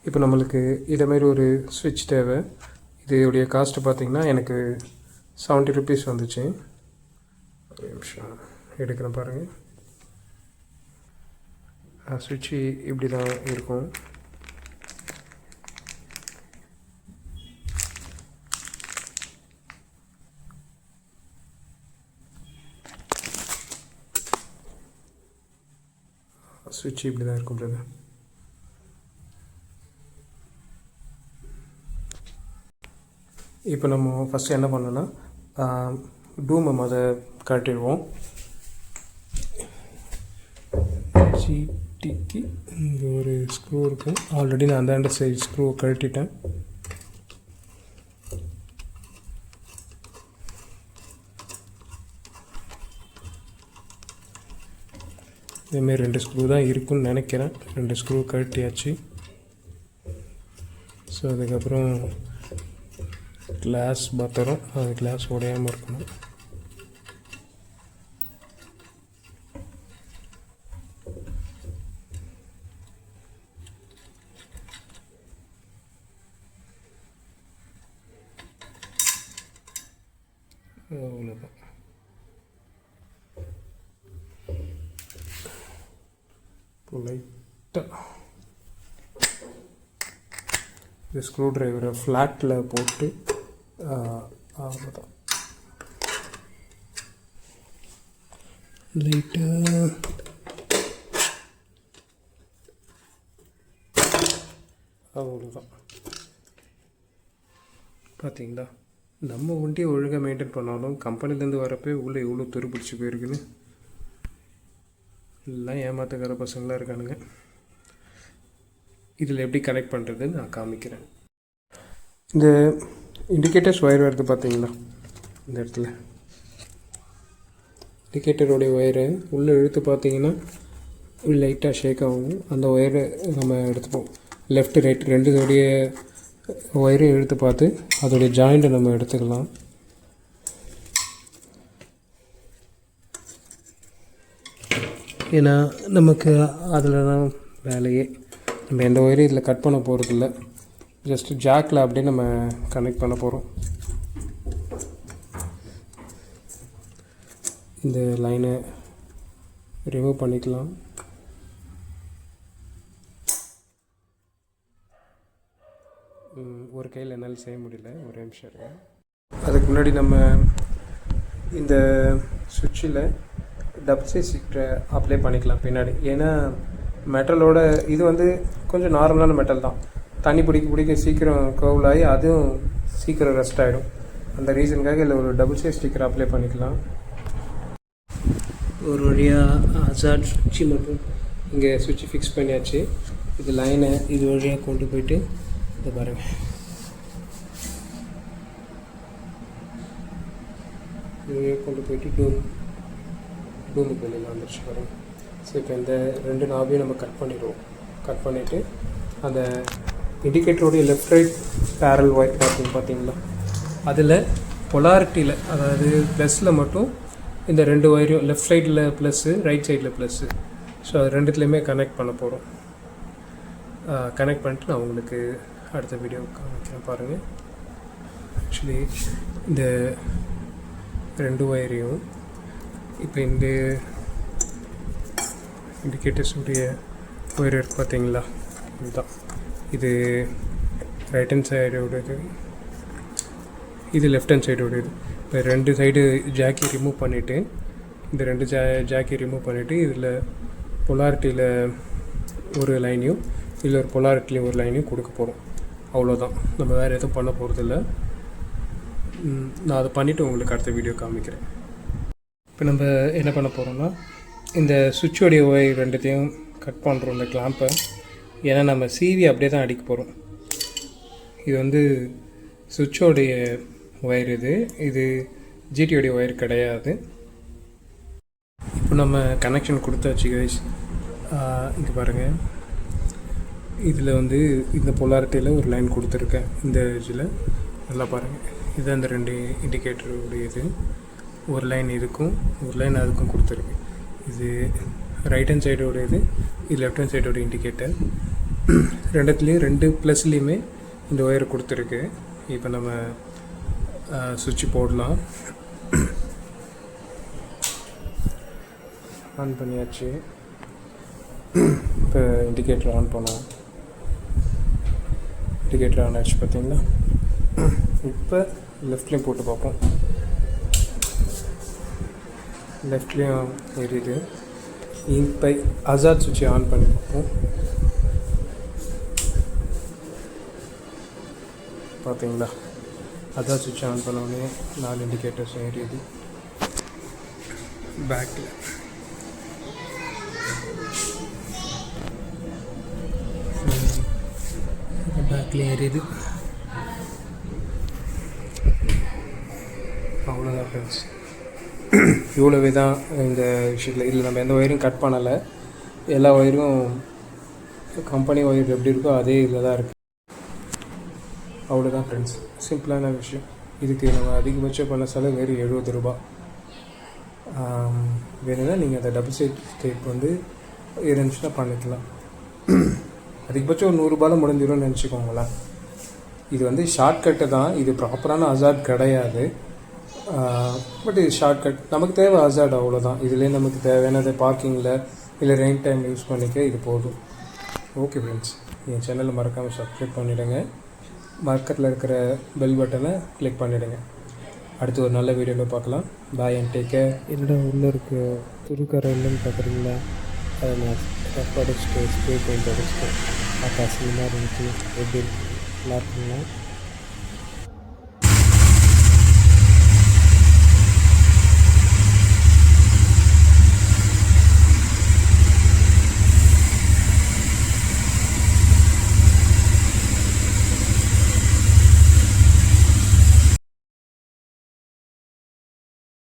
இப்போ நம்மளுக்கு இதேமாரி ஒரு ஸ்விட்ச் தேவை. இதோடைய காஸ்ட்டு பார்த்திங்கன்னா எனக்கு 70 ருபீஸ் வந்துச்சு. ஒரு நிமிஷம் எடுக்கிறேன் பாருங்கள். ஸ்விட்சு இப்படி தான் இருக்கும். ஸ்விட்ச் இப்படி தான் இருக்கும் பிரதர். இப்போ நம்ம ஃபஸ்ட்டு என்ன பண்ணோன்னா டூமை அதை கட்டிடுவோம். சீட்டிக்கு இங்கே ஒரு ஸ்க்ரூ இருக்கும். ஆல்ரெடி நான் அந்த சைடு ஸ்க்ரூவை கழட்டிட்டேன். இதேமாரி 2 ஸ்க்ரூ தான் இருக்குன்னு நினைக்கிறேன். 2 ஸ்க்ரூ கழட்டியாச்சு. ஸோ அதுக்கப்புறம் கிளாஸ் பத்திரம், அது கிளாஸ் உடையாமல் இருக்கணும். அவ்வளோதான். லைட்டாக இந்த ஸ்க்ரூ ட்ரைவரை ஃப்ளாட்டில் போட்டு அவ்வளோதான். லைட்டாக அவ்வளோதான். பார்த்தீங்களா, நம்ம வண்டியை ஒழுங்காக மெயின்டைன் பண்ணாலும் கம்பெனிலேருந்து வரப்போ உள்ளே எவ்வளோ துரு பிடிச்சி போயிருக்குன்னு. எல்லாம் ஏமாத்துக்கிற பசங்களாக இருக்கானுங்க. இதில் எப்படி கனெக்ட் பண்ணுறதுன்னு நான் காமிக்கிறேன். இந்த இண்டிகேட்டர்ஸ் ஒயர் வருது பார்த்தீங்களா, இந்த இடத்துல இண்டிகேட்டருடைய ஒயரை உள்ளே இழுத்து பார்த்தீங்கன்னா லைட்டாக ஷேக் ஆகும். அந்த ஒயரை நம்ம எடுத்துப்போம். லெஃப்ட் ரைட் 2 ஒயரையும் இழுத்து பார்த்து அதோடைய ஜாயிண்ட்டை நம்ம எடுத்துக்கலாம். ஏன்னா நமக்கு அதில் தான் வேலையே. நம்ம எந்த ஒயரையும் இதில் கட் பண்ண போகிறதில்ல. ஜஸ்ட்டு ஜாக்கில் அப்படியே நம்ம கனெக்ட் பண்ண போகிறோம். இந்த லைனை ரிமூவ் பண்ணிக்கலாம். ஒரு கையில் என்னால் செய்ய முடியல, ஒரு நிமிஷம் இருங்க. அதுக்கு முன்னாடி நம்ம இந்த சுவிட்சில் டபுள் சைஸ் ஸ்டிக்கரை அப்ளை பண்ணிக்கலாம் பின்னாடி. ஏன்னா மெட்டலோட இது வந்து கொஞ்சம் நார்மலான மெட்டல் தான். தண்ணி பிடிக்க சீக்கிரம் கர்வ் ஆகி அதுவும் சீக்கிரம் ரெஸ்ட் ஆகிடும். அந்த ரீசனுக்காக இதில் ஒரு டபுள் சைஸ் ஸ்டிக்கர் அப்ளை பண்ணிக்கலாம். ஒரு வழியாக ஹசார்ட் சுவிட்சு மட்டும் இங்கே சுவிட்சு ஃபிக்ஸ் பண்ணியாச்சு. இது லைனை இது வழியாக கொண்டு போயிட்டு இதை பாருங்கள், இது வழியாக கொண்டு போயிட்டு டூமுக்கு வெளியில் வந்துடுச்சு பாருங்கள். ஸோ இப்போ இந்த 2 நாபையும் நம்ம கட் பண்ணிடுவோம். கட் பண்ணிவிட்டு அந்த இண்டிகேட்டருடைய லெஃப்ட் ரைட் பேரல் ஒயர் பார்த்தீங்களா, அதில் பொலாரிட்டியில், அதாவது ப்ளஸில் மட்டும் இந்த 2 ஒயரையும் லெஃப்ட் சைடில் ப்ளஸ்ஸு, ரைட் சைடில் ப்ளஸ்ஸு, ஸோ அது 2த்துலேயுமே கனெக்ட் பண்ண போகிறோம். கனெக்ட் பண்ணிட்டு நான் உங்களுக்கு அடுத்த வீடியோ காமிக்கிறேன் பாருங்கள். ஆக்சுவலி இந்த 2 ஒயரையும் இப்போ இந்த இண்டிகேட்டர்ஸுடைய ஒயர் இருக்குது பார்த்தீங்களா, இதுதான். இது ரைட் ஹேண்ட் சைடோடது, இது லெஃப்ட் ஹேண்ட் சைடோடது. இப்போ 2 சைடு ஜாக்கி ரிமூவ் பண்ணிவிட்டு, இந்த 2 ஜாக்கி ரிமூவ் பண்ணிவிட்டு இதில் பொலாரிட்டியில் ஒரு லைனையும் இதில் ஒரு பொலாரிட்டிலையும் ஒரு லைனையும் கொடுக்க போகிறோம். அவ்வளோதான், நம்ம வேறு எதுவும் பண்ண போகிறதில்ல. நான் அதை பண்ணிவிட்டு உங்களுக்கு அடுத்த வீடியோ காமிக்கிறேன். இப்போ நம்ம என்ன பண்ண போகிறோம்னா, இந்த சுவிட்சோடைய ஒயர் 2த்தையும் கட் பண்ணுறோம், இந்த கிளாம்பை. ஏன்னா நம்ம சிவி அப்படியே தான் அடிக்க போகிறோம். இது வந்து சுவிட்சோடைய ஒயர், இது ஜிடியோடைய ஒயர் கிடையாது. இப்போ நம்ம கனெக்ஷன் கொடுத்தாச்சு கைஸ். இங்கே பாருங்கள், இதில் வந்து இந்த பொலாரிட்டியில் ஒரு லைன் கொடுத்துருக்கேன். இந்த இதில் நல்லா பாருங்கள், இது அந்த 2 இண்டிகேட்டருடைய இது. ஒரு லைன் இதுக்கும் ஒரு லைன் அதுக்கும் கொடுத்துருக்கு. இது ரைட் ஹேண்ட் சைடோட இது லெஃப்ட் ஹேண்ட் சைடோட இண்டிகேட்டர். ரெண்டுத்துலேயும் 2 ப்ளஸ்லேயுமே இந்த ஒயர் கொடுத்துருக்கு. இப்போ நம்ம சுவிட்ச் போடலாம். ஆன் பண்ணியாச்சு. இப்போ இண்டிகேட்டர் ஆன் பண்ணுவோம். இண்டிகேட்டர் ஆன் ஆச்சு பார்த்தீங்களா. இப்போ லெஃப்ட்லேயும் போட்டு பார்ப்போம். லெஃப்ட்லேயும் எரியுது. இப்போ அசாட் சுவிட்சை ஆன் பண்ணி பார்ப்போம். பார்த்தீங்களா, அசாட் சுவிட்சை ஆன் பண்ணோடனே 4 இண்டிகேட்டர்ஸும் எரியுது. பேக்கில் எரியுது. அவ்வளோதான் ஃப்ரெண்ட்ஸ். இவ்வளோவே தான் இந்த விஷயத்தில். இதில் நம்ம எந்த ஒயரும் கட் பண்ணலை. எல்லா ஒயரும் கம்பெனி ஒயர் எப்படி இருக்கோ அதே இதில் தான் இருக்குது. அவ்வளோதான் ஃப்ரெண்ட்ஸ், சிம்பிளான விஷயம். இதுக்கு நம்ம அதிகபட்சம் பண்ண செலவு வெறும் 70 ரூபா. வேணும்னா நீங்கள் அந்த டபுள் சைட் டேப் வந்து இருந்துச்சுன்னா பண்ணிக்கலாம். அதிகபட்சம் ஒரு 100 ரூபாயில் முடிஞ்சிடும்னு நினச்சிக்கோங்களேன். இது வந்து ஷார்ட்கட்டு தான். இது ப்ராப்பரான அசாட் கிடையாது. பட் இது ஷார்ட்கட். நமக்கு தேவை அசாட், அவ்வளோதான். இதுலேயே நமக்கு தேவையானது பார்க்கிங்கில் இல்லை ரெயின் டைம் யூஸ் பண்ணிக்க இது போதும். ஓகே ஃப்ரெண்ட்ஸ், என் சேனலில் மறக்காமல் சப்ஸ்கிரைப் பண்ணிவிடுங்க. பக்கத்தில் இருக்கிற பெல் பட்டனை கிளிக் பண்ணிவிடுங்க. அடுத்து ஒரு நல்ல வீடியோவில் பார்க்கலாம். பாய் அண்ட் டேக் கேர். என்னோட உள்ளே இருக்க துருக்கரை இல்லைன்னு பார்க்குறீங்களா, அதை நான் ரஃப் அடிச்சுட்டு ஸ்ப்ரே பெயிண்ட் அடிச்சுட்டு அசிங்கமாக இருந்துச்சு. எப்படி இருக்கு? நல்லா இருக்குங்களா?